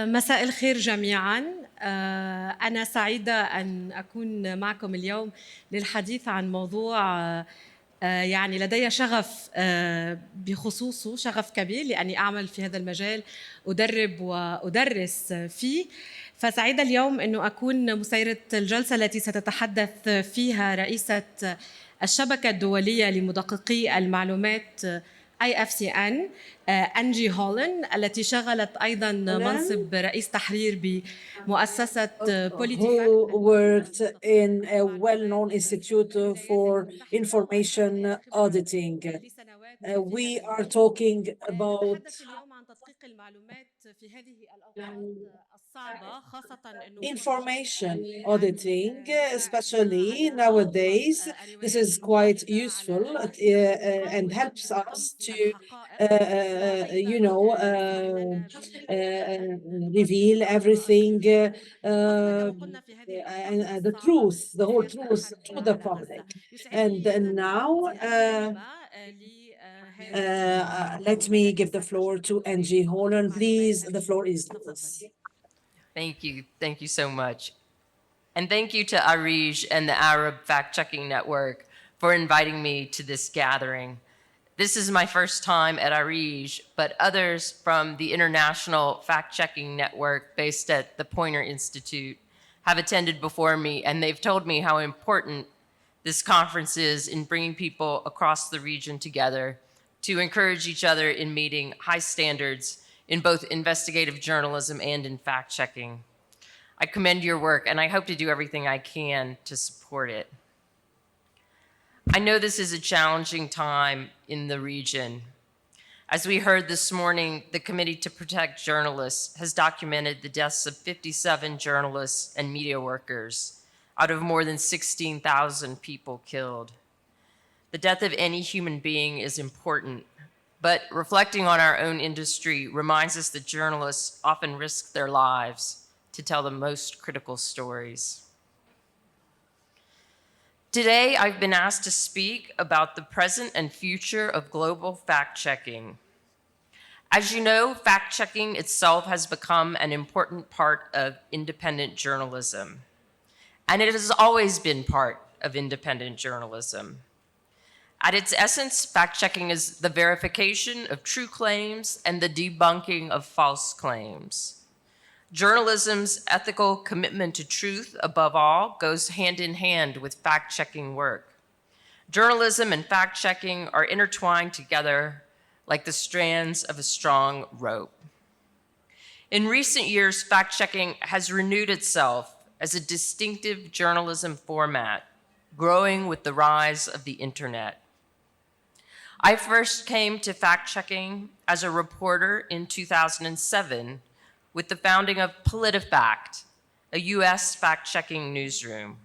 مساء الخير جميعاً. أنا سعيدة أن أكون معكم اليوم للحديث عن موضوع يعني لدي شغف بخصوصه، شغف كبير لأني أعمل في هذا المجال، أدرب وأدرس فيه. فسعيدة اليوم أنه أكون مسيرة الجلسة التي ستتحدث فيها رئيسة الشبكة الدولية لمدققي المعلومات IFCN أنجي هولن، التي شغلت أيضا منصب رئيس تحرير بمؤسسة who worked in a well-known institute for information auditing. We are talking about information auditing, especially nowadays. This is quite useful and helps us to, reveal everything, the truth, the whole truth to the public. And now, let me give the floor to Angie Holan. Please, the floor is yours. Thank you so much. And thank you to ARIJ and the Arab Fact-Checking Network for inviting me to this gathering. This is my first time at ARIJ, but others from the International Fact-Checking Network based at the Poynter Institute have attended before me, and they've told me how important this conference is in bringing people across the region together to encourage each other in meeting high standards in both investigative journalism and in fact-checking. I commend your work, and I hope to do everything I can to support it. I know this is a challenging time in the region. As we heard this morning, the Committee to Protect Journalists has documented the deaths of 57 journalists and media workers out of more than 16,000 people killed. The death of any human being is important, but reflecting on our own industry reminds us that journalists often risk their lives to tell the most critical stories. Today, I've been asked to speak about the present and future of global fact-checking. As you know, fact-checking itself has become an important part of independent journalism, and it has always been part of independent journalism. At its essence, fact-checking is the verification of true claims and the debunking of false claims. Journalism's ethical commitment to truth, above all, goes hand in hand with fact-checking work. Journalism and fact-checking are intertwined together like the strands of a strong rope. In recent years, fact-checking has renewed itself as a distinctive journalism format, growing with the rise of the internet. I first came to fact-checking as a reporter in 2007 with the founding of PolitiFact, a US fact-checking newsroom.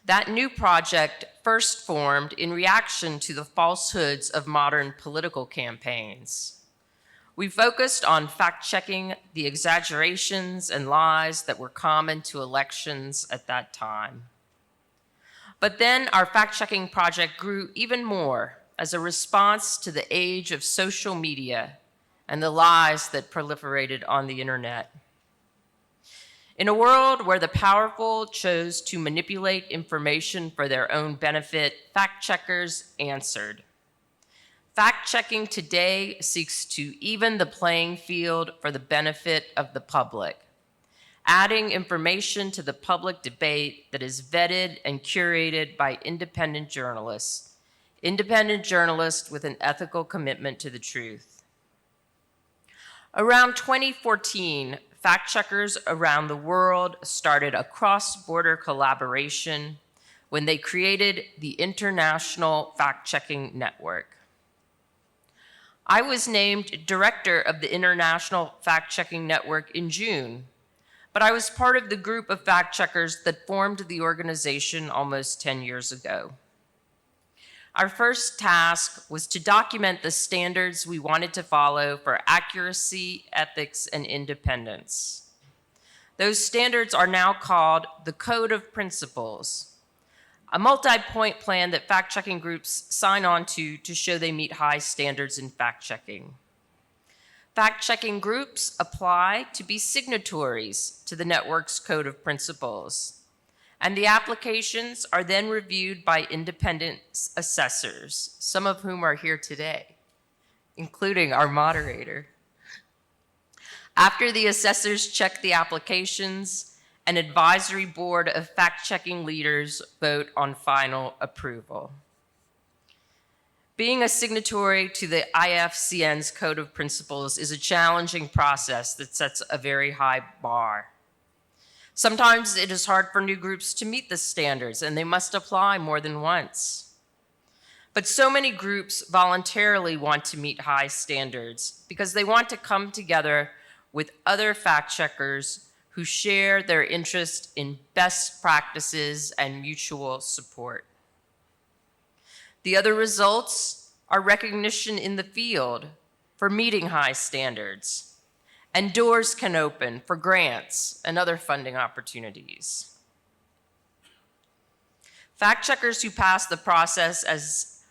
That new project first formed in reaction to the falsehoods of modern political campaigns. We focused on fact-checking the exaggerations and lies that were common to elections at that time. But then our fact-checking project grew even more as a response to the age of social media and the lies that proliferated on the internet. In a world where the powerful chose to manipulate information for their own benefit, fact-checkers answered. Fact-checking today seeks to even the playing field for the benefit of the public, adding information to the public debate that is vetted and curated by independent journalists with an ethical commitment to the truth. Around 2014, fact-checkers around the world started a cross-border collaboration when they created the International Fact-Checking Network. I was named director of the International Fact-Checking Network in June, but I was part of the group of fact-checkers that formed the organization almost 10 years ago. Our first task was to document the standards we wanted to follow for accuracy, ethics, and independence. Those standards are now called the Code of Principles, a multi-point plan that fact-checking groups sign on to show they meet high standards in fact-checking. Fact-checking groups apply to be signatories to the network's code of principles, and the applications are then reviewed by independent assessors, some of whom are here today, including our moderator. After the assessors check the applications, an advisory board of fact-checking leaders vote on final approval. Being a signatory to the IFCN's Code of Principles is a challenging process that sets a very high bar. Sometimes it is hard for new groups to meet the standards, and they must apply more than once. But so many groups voluntarily want to meet high standards because they want to come together with other fact-checkers who share their interest in best practices and mutual support. The other results are recognition in the field for meeting high standards, and doors can open for grants and other funding opportunities. Fact-checkers who pass the process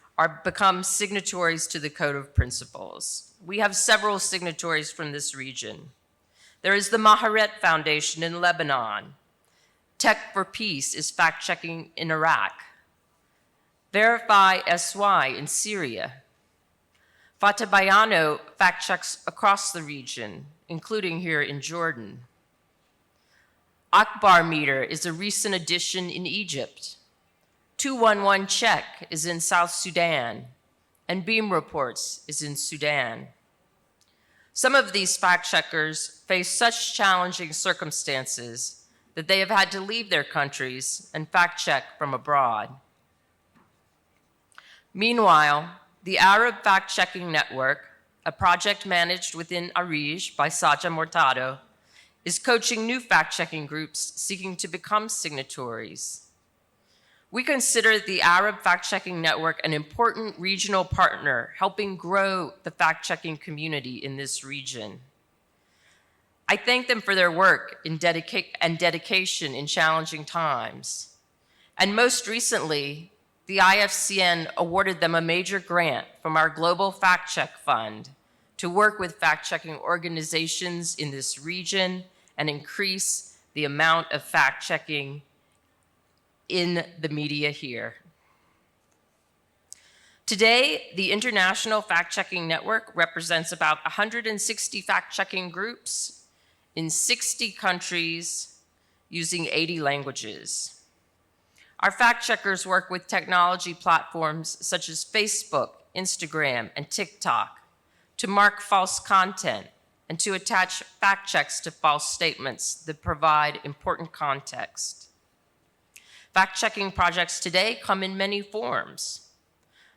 become signatories to the Code of Principles. We have several signatories from this region. There is the Maharet Foundation in Lebanon. Tech for Peace is fact-checking in Iraq. Verify SY in Syria. Fatah Bayano fact-checks across the region, including here in Jordan. Akbar Meter is a recent addition in Egypt. 211 Check is in South Sudan, and Beam Reports is in Sudan. Some of these fact-checkers face such challenging circumstances that they have had to leave their countries and fact-check from abroad. Meanwhile, the Arab Fact-Checking Network, a project managed within ARIJ by Saja Mortado, is coaching new fact-checking groups seeking to become signatories. We consider the Arab Fact-Checking Network an important regional partner helping grow the fact-checking community in this region. I thank them for their work and dedication in challenging times. And most recently, the IFCN awarded them a major grant from our Global Fact Check Fund to work with fact-checking organizations in this region and increase the amount of fact-checking in the media here. Today, the International Fact-Checking Network represents about 160 fact-checking groups in 60 countries using 80 languages. Our fact-checkers work with technology platforms such as Facebook, Instagram, and TikTok to mark false content and to attach fact checks to false statements that provide important context. Fact-checking projects today come in many forms.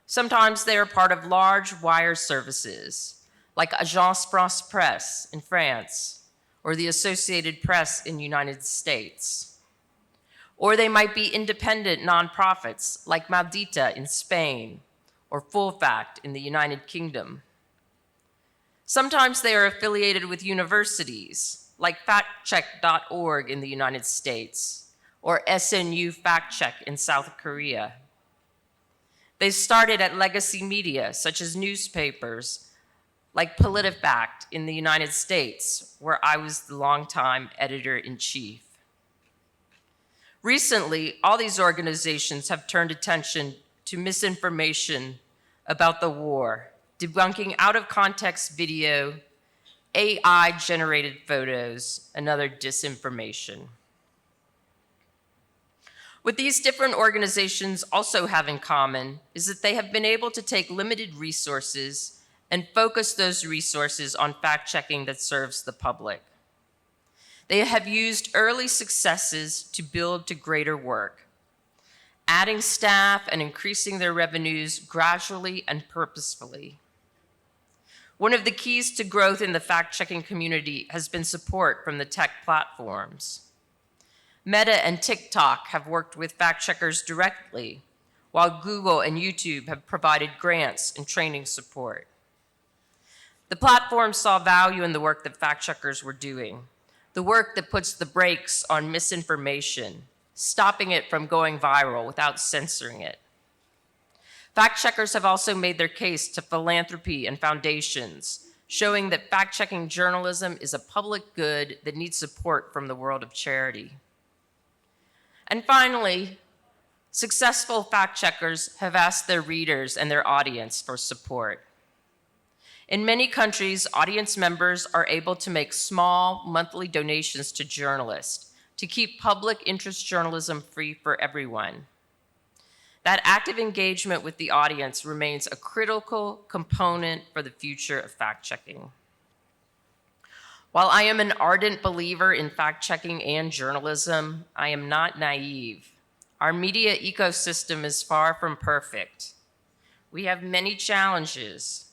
Sometimes they are part of large wire services, like Agence France-Presse in France, or the Associated Press in the United States. Or they might be independent nonprofits like Maldita in Spain or Full Fact in the United Kingdom. Sometimes they are affiliated with universities like factcheck.org in the United States or SNU Fact Check in South Korea. They started at legacy media such as newspapers like PolitiFact in the United States, where I was the longtime editor-in-chief. Recently, all these organizations have turned attention to misinformation about the war, debunking out-of-context video, AI-generated photos, and other disinformation. What these different organizations also have in common is that they have been able to take limited resources and focus those resources on fact-checking that serves the public. They have used early successes to build to greater work, adding staff and increasing their revenues gradually and purposefully. One of the keys to growth in the fact-checking community has been support from the tech platforms. Meta and TikTok have worked with fact-checkers directly, while Google and YouTube have provided grants and training support. The platforms saw value in the work that fact-checkers were doing, the work that puts the brakes on misinformation, stopping it from going viral without censoring it. Fact-checkers have also made their case to philanthropy and foundations, showing that fact-checking journalism is a public good that needs support from the world of charity. And finally, successful fact-checkers have asked their readers and their audience for support. In many countries, audience members are able to make small monthly donations to journalists to keep public interest journalism free for everyone. That active engagement with the audience remains a critical component for the future of fact-checking. While I am an ardent believer in fact-checking and journalism, I am not naive. Our media ecosystem is far from perfect. We have many challenges.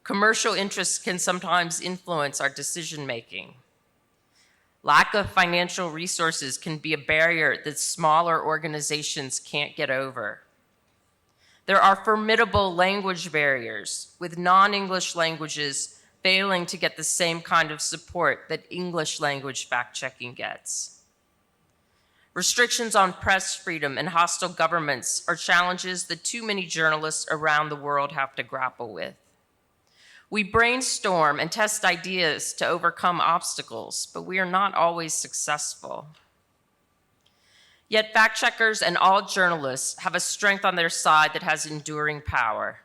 Commercial interests can sometimes influence our decision-making. Lack of financial resources can be a barrier that smaller organizations can't get over. There are formidable language barriers, with non-English languages failing to get the same kind of support that English language fact-checking gets. Restrictions on press freedom and hostile governments are challenges that too many journalists around the world have to grapple with. We brainstorm and test ideas to overcome obstacles, but we are not always successful. Yet fact-checkers and all journalists have a strength on their side that has enduring power.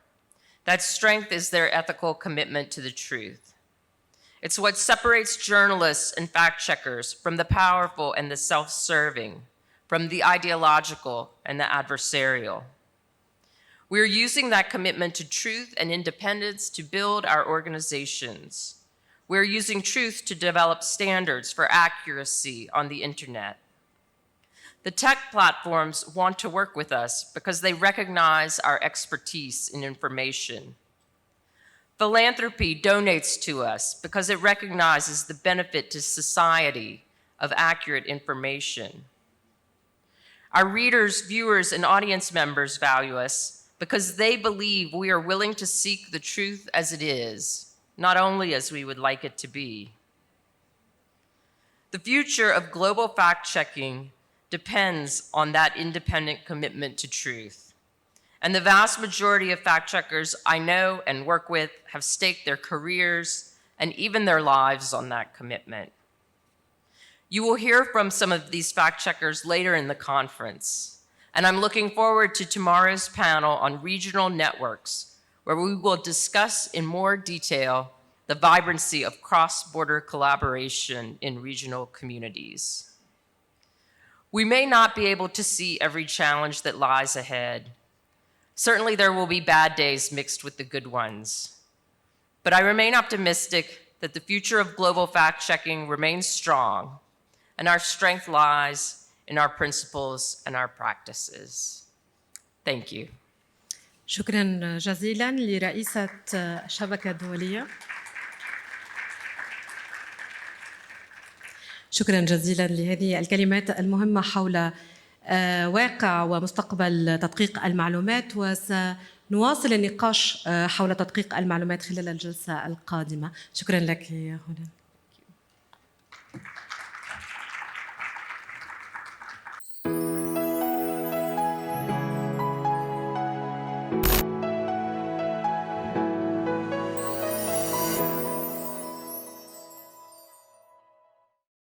That strength is their ethical commitment to the truth. It's what separates journalists and fact-checkers from the powerful and the self-serving, from the ideological and the adversarial. We are using that commitment to truth and independence to build our organizations. We're using truth to develop standards for accuracy on the internet. The tech platforms want to work with us because they recognize our expertise in information. Philanthropy donates to us because it recognizes the benefit to society of accurate information. Our readers, viewers, and audience members value us because they believe we are willing to seek the truth as it is, not only as we would like it to be. The future of global fact-checking depends on that independent commitment to truth. And the vast majority of fact-checkers I know and work with have staked their careers and even their lives on that commitment. You will hear from some of these fact-checkers later in the conference. And I'm looking forward to tomorrow's panel on regional networks, where we will discuss in more detail the vibrancy of cross-border collaboration in regional communities. We may not be able to see every challenge that lies ahead. Certainly there will be bad days mixed with the good ones. But I remain optimistic that the future of global fact-checking remains strong, and our strength lies in our principles and our practices. Thank you. شكراً جزيلاً لرئيسة الشبكة الدولية. شكراً جزيلاً لهذه الكلمات المهمة حول واقع ومستقبل تدقيق المعلومات، وسنواصل النقاش حول تدقيق المعلومات خلال الجلسة القادمة. شكراً لك يا هولان.